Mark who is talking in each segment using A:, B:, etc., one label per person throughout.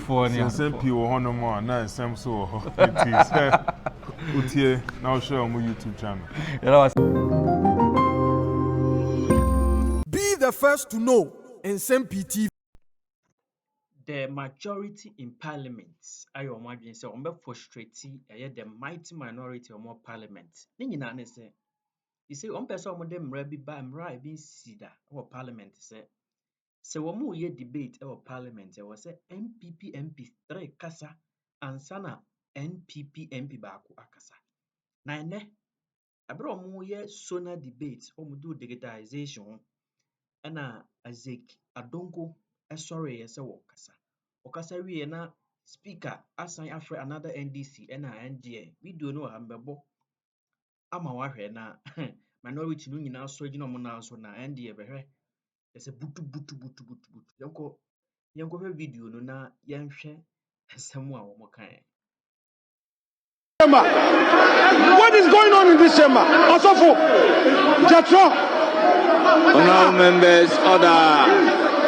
A: for
B: Nsem-Pii will honor more, now Nsem so it is. Utie, now share on my YouTube channel.
C: Be the first to know Nsem-Pii TV.
D: The majority in parliament, I imagine, say, on frustrate the mighty minority of more parliament. Nina say, you say, one person of them rabbi by mra be sida or parliament say. So one more year debate our parliament, I was say NPP MP 3 kasa and sana NPP MP baku akasa. Na ne, abro more year sona debate or do digitization and azek adongo sorry yes kasa. Okasa we na speaker assign after another NDC and NDA. We do know ambebo. Ama wahwe na minority no nyina so agina mo na so na NDA behwe. There's a butu. Yanko video no na yanhwe asemu a wo mokan.
E: What is going on in this chamber? Asofo, Jatro.
F: Honorable members, order.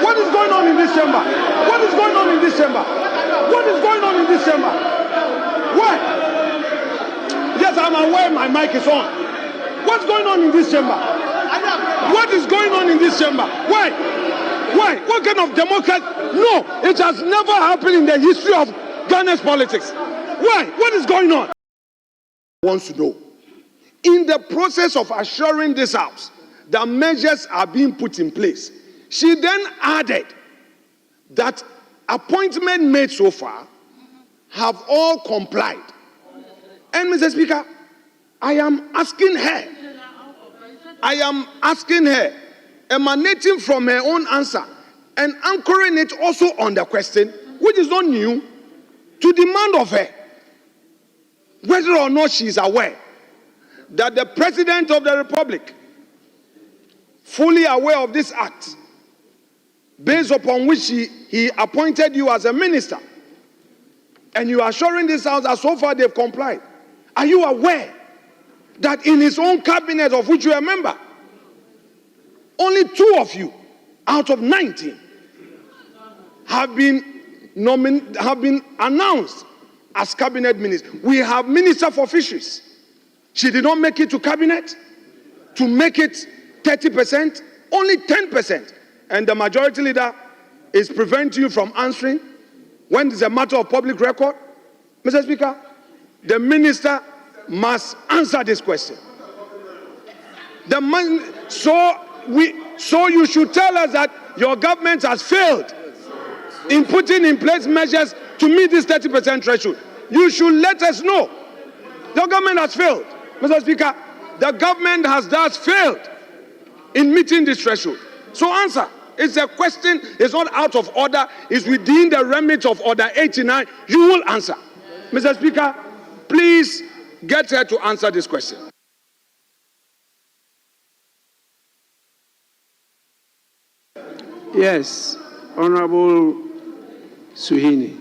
E: What is going on in this chamber? What is going on in this chamber? What is going on in this chamber? What? Yes, I'm aware my mic is on. What's going on in this chamber? What is going on in this chamber? Why? Why? What kind of democracy? No, it has never happened in the history of Ghana's politics. Why? What is going on? Wants to know. In the process of assuring this house that measures are being put in place, she then added that appointments made so far have all complied. And Mr. Speaker, I am asking her, emanating from her own answer and anchoring it also on the question, which is not new, to demand of her whether or not she is aware that the President of the Republic, fully aware of this act, based upon which he appointed you as a minister, and you are assuring this house that so far they've complied. Are you aware that in his own cabinet, of which you are a member, only 2 of you out of 19 have been announced as cabinet ministers? We have Minister for Fisheries. She did not make it to cabinet. To make it 30%, only 10%. And the majority leader is preventing you from answering when it's a matter of public record. Mr. Speaker, the minister must answer this question. So you should tell us that your government has failed in putting in place measures to meet this 30% threshold. You should let us know. The government has failed. Mr. Speaker, the government has thus failed in meeting this threshold. So answer. It's a question, it's not out of order, it's within the remit of Order 89. You will answer. Mr. Speaker, please get her to answer this question.
F: Yes, Honorable Suhini.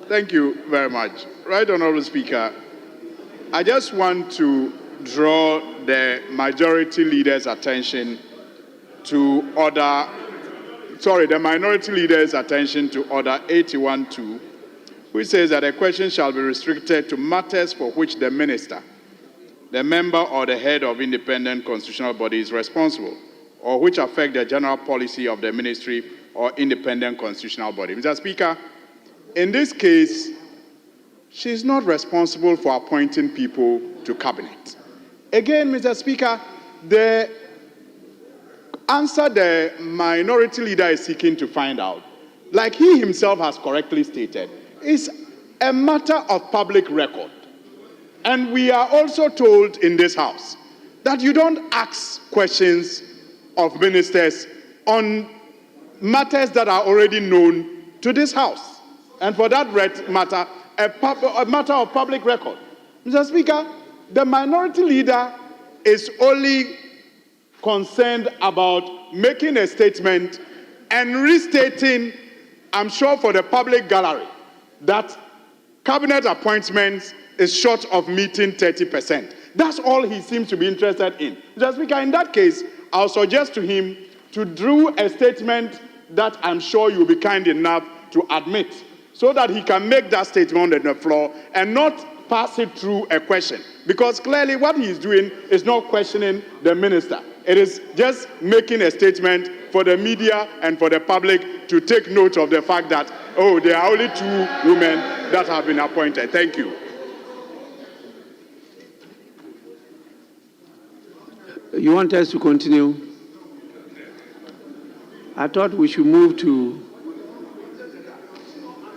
G: Thank you very much. Right, Honorable Speaker, I just want to draw the majority leader's attention to the minority leader's attention to Order 81-2, which says that a question shall be restricted to matters for which the minister, the member or the head of independent constitutional body is responsible, or which affect the general policy of the ministry or independent constitutional body. Mr. Speaker, in this case, she is not responsible for appointing people to cabinet. Again, Mr. Speaker, the answer the minority leader is seeking to find out, like he himself has correctly stated, is a matter of public record. And we are also told in this house that you don't ask questions of ministers on matters that are already known to this house. And for that matter, a matter of public record. Mr. Speaker, the minority leader is only concerned about making a statement and restating, I'm sure for the public gallery, that cabinet appointments is short of meeting 30%. That's all he seems to be interested in. Mr. Speaker, in that case, I'll suggest to him to do a statement that I'm sure you'll be kind enough to admit, so that he can make that statement on the floor and not pass it through a question. Because clearly what he is doing is not questioning the minister. It is just making a statement for the media and for the public to take note of the fact that, oh, there are only 2 women that have been appointed. Thank you.
F: You want us to continue? I thought we should move to...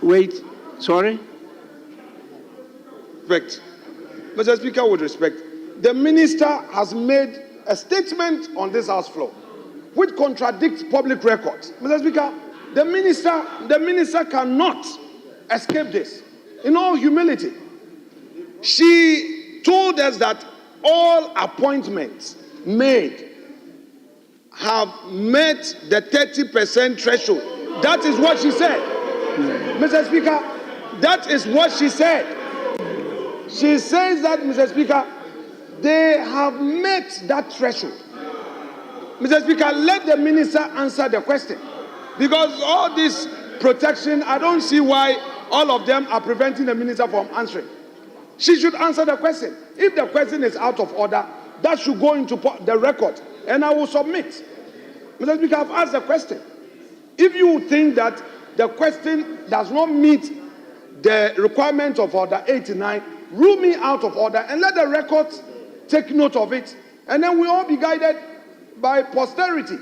F: Wait, sorry?
E: Respect. Mr. Speaker, with respect, the minister has made a statement on this House floor which contradicts public records. Mr. Speaker, the minister cannot escape this. In all humility, she told us that all appointments made have met the 30% threshold. That is what she said. Mr. Speaker, that is what she said. She says that, Mr. Speaker, they have met that threshold. Mr. Speaker, let the minister answer the question. Because all this protection, I don't see why all of them are preventing the minister from answering. She should answer the question. If the question is out of order, that should go into the record, and I will submit. Mr. Speaker, I've asked the question. If you think that the question does not meet the requirements of Order 89, rule me out of order and let the records take note of it, and then we all be guided by posterity.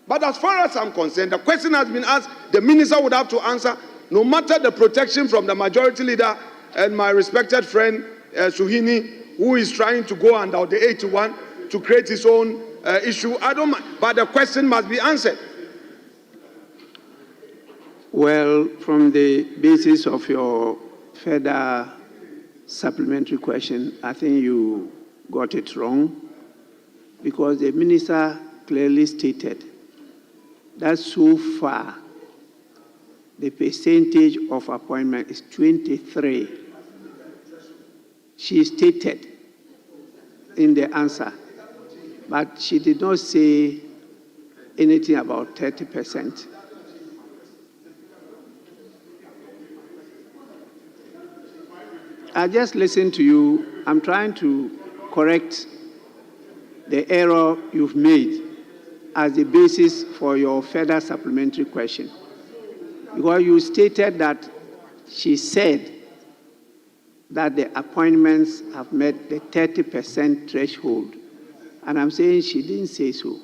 E: But as far as I'm concerned, the question has been asked, the minister would have to answer, no matter the protection from the majority leader and my respected friend Suhini, who is trying to go under the 81 to create his own issue. I don't mind, but the question must be answered.
F: Well, from the basis of your further supplementary question, I think you got it wrong, because the minister clearly stated that so far the percentage of appointment is 23. She stated in the answer, but she did not say anything about 30%. I just listened to you. I'm trying to correct the error you've made as the basis for your further supplementary question. Because you stated that she said that the appointments have met the 30% threshold. And I'm saying she didn't say so.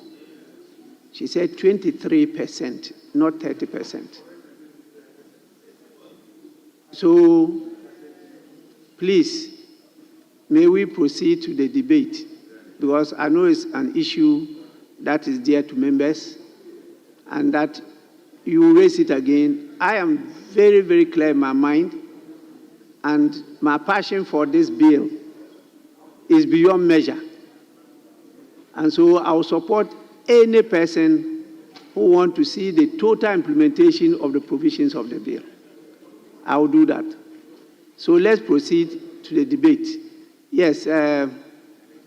F: She said 23%, not 30%. So, please, may we proceed to the debate, because I know it's an issue that is dear to members, and that you raise it again. I am very, very clear in my mind, and my passion for this bill is beyond measure. And so I will support any person who wants to see the total implementation of the provisions of the bill. I will do that. So let's proceed to the debate. Yes,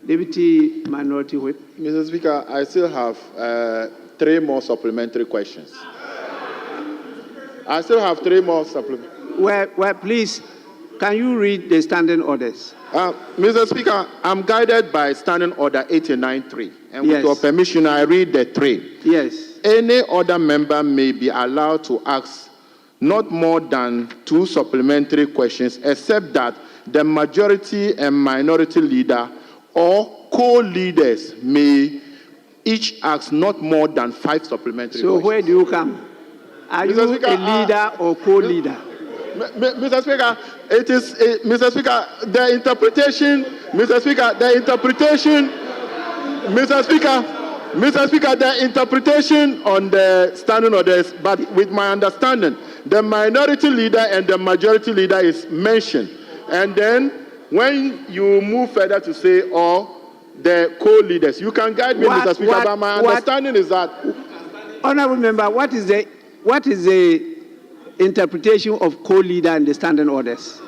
F: Deputy Minority Whip.
A: Mr. Speaker, I still have 3 more supplementary questions. I still have 3 more supplementary.
F: Well, please, can you read the standing orders?
A: Mr. Speaker, I'm guided by Standing Order 89.3. And with
F: Yes.
A: your permission, I read the 3.
F: Yes.
A: Any other member may be allowed to ask not more than 2 supplementary questions, except that the majority and minority leader or co-leaders may each ask not more than 5 supplementary
F: So
A: questions.
F: where do you come? Are
A: Mr.
F: you
A: Speaker,
F: a leader or co-leader?
A: Mr. Speaker, it is, Mr. Speaker, the interpretation, Mr. Speaker, the interpretation, Mr. Speaker, the interpretation on the standing orders, but with my understanding, the minority leader and the majority leader is mentioned. And then when you move further to say, or the co-leaders, you can guide me, Mr. Speaker, but my understanding is that...
F: Honorable member, what is the interpretation of co-leader in the standing orders?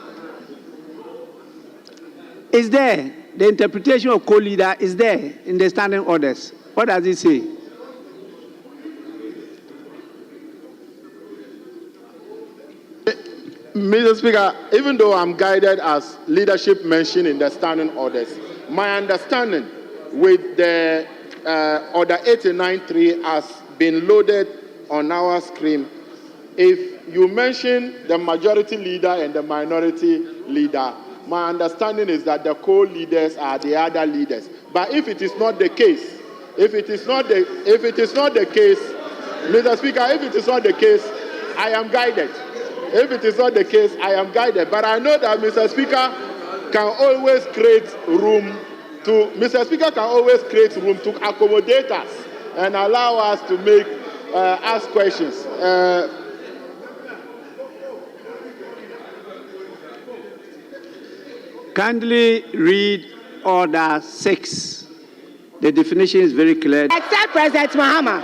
F: Is there? The interpretation of co-leader is there in the standing orders. What does it say?
A: Mr. Speaker, even though I'm guided as leadership mentioned in the standing orders, my understanding with the order 893 has been loaded on our screen. If you mention the majority leader and the minority leader, my understanding is that the co-leaders are the other leaders. But if it is not the case, Mr. Speaker, if it is not the case, I am guided. If it is not the case, I am guided. But I know that Mr. Speaker can always create room to accommodate us and allow us to make ask questions.
F: Kindly read Order 6. The definition is very clear.
H: Except President Mahama.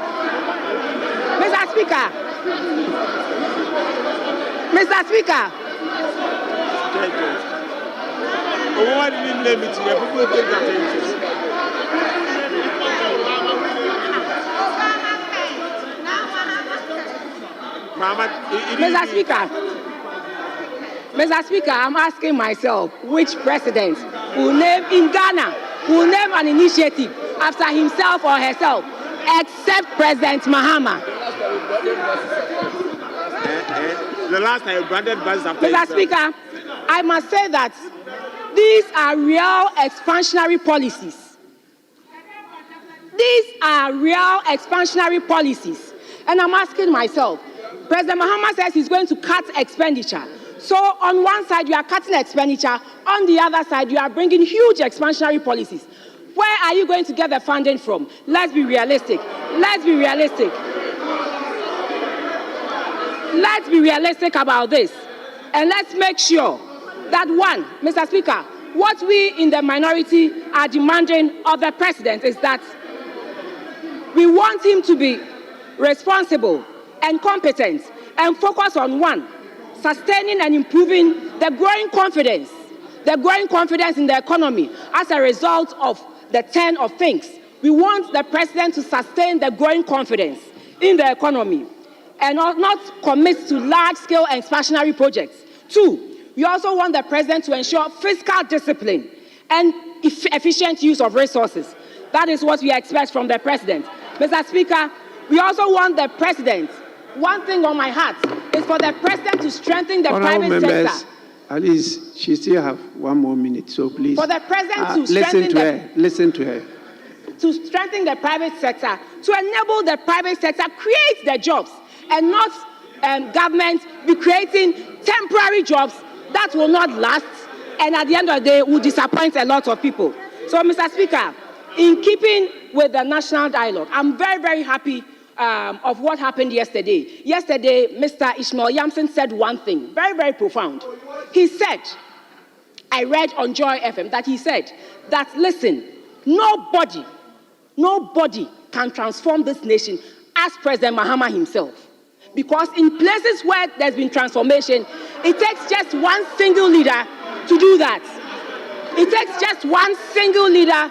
H: Mr. Speaker. Mr. Speaker. Mr. Speaker, I'm asking myself, which president will name in Ghana, will name an initiative after himself or herself, except President Mahama?
F: The last time branded bus after
H: Mr. Speaker, I must say that these are real expansionary policies. These are real expansionary policies. And I'm asking myself, President Mahama says he's going to cut expenditure. So on one side, you are cutting expenditure. On the other side, you are bringing huge expansionary policies. Where are you going to get the funding from? Let's be realistic. Let's be realistic. Let's be realistic about this. And let's make sure that, one, Mr. Speaker, what we in the minority are demanding of the president is that we want him to be responsible and competent and focus on, one, sustaining and improving the growing confidence in the economy as a result of the turn of things. We want the president to sustain the growing confidence in the economy and not commit to large-scale expansionary projects. Two, we also want the president to ensure fiscal discipline and efficient use of resources. That is what we expect from the president. Mr. Speaker, we also want the president, one thing on my heart, is for the president to strengthen the private sector.
F: At least she still have 1 more minute, so please.
H: For the president to strengthen
F: listen to her.
H: To strengthen the private sector, to enable the private sector create the jobs and not government be creating temporary jobs that will not last and at the end of the day will disappoint a lot of people. So, Mr. Speaker, in keeping with the national dialogue, I'm very, very happy of what happened yesterday. Yesterday, Mr. Ishmael Yamson said one thing, very, very profound. He said, I read on Joy FM that he said that, listen, nobody can transform this nation as President Mahama himself. Because in places where there's been transformation, it takes just one single leader to do that. It takes just one single leader.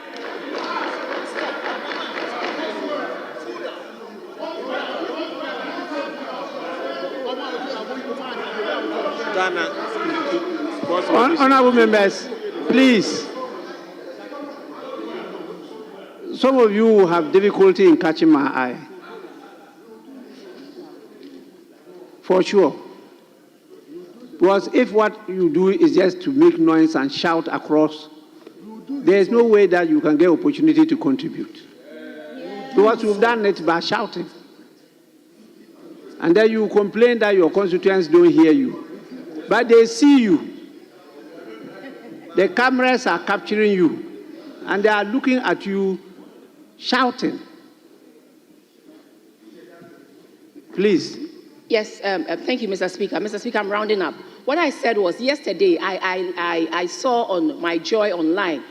F: Honorable members, please. Some of you have difficulty in catching my eye. For sure. Because if what you do is just to make noise and shout across, there is no way that you can get opportunity to contribute. Because you've done it by shouting. And then you complain that your constituents don't hear you. But they see you. The cameras are capturing you. And they are looking at you shouting. Please.
H: Yes, thank you, Mr. Speaker. Mr. Speaker, I'm rounding up. What I said was yesterday, I saw on my Joy online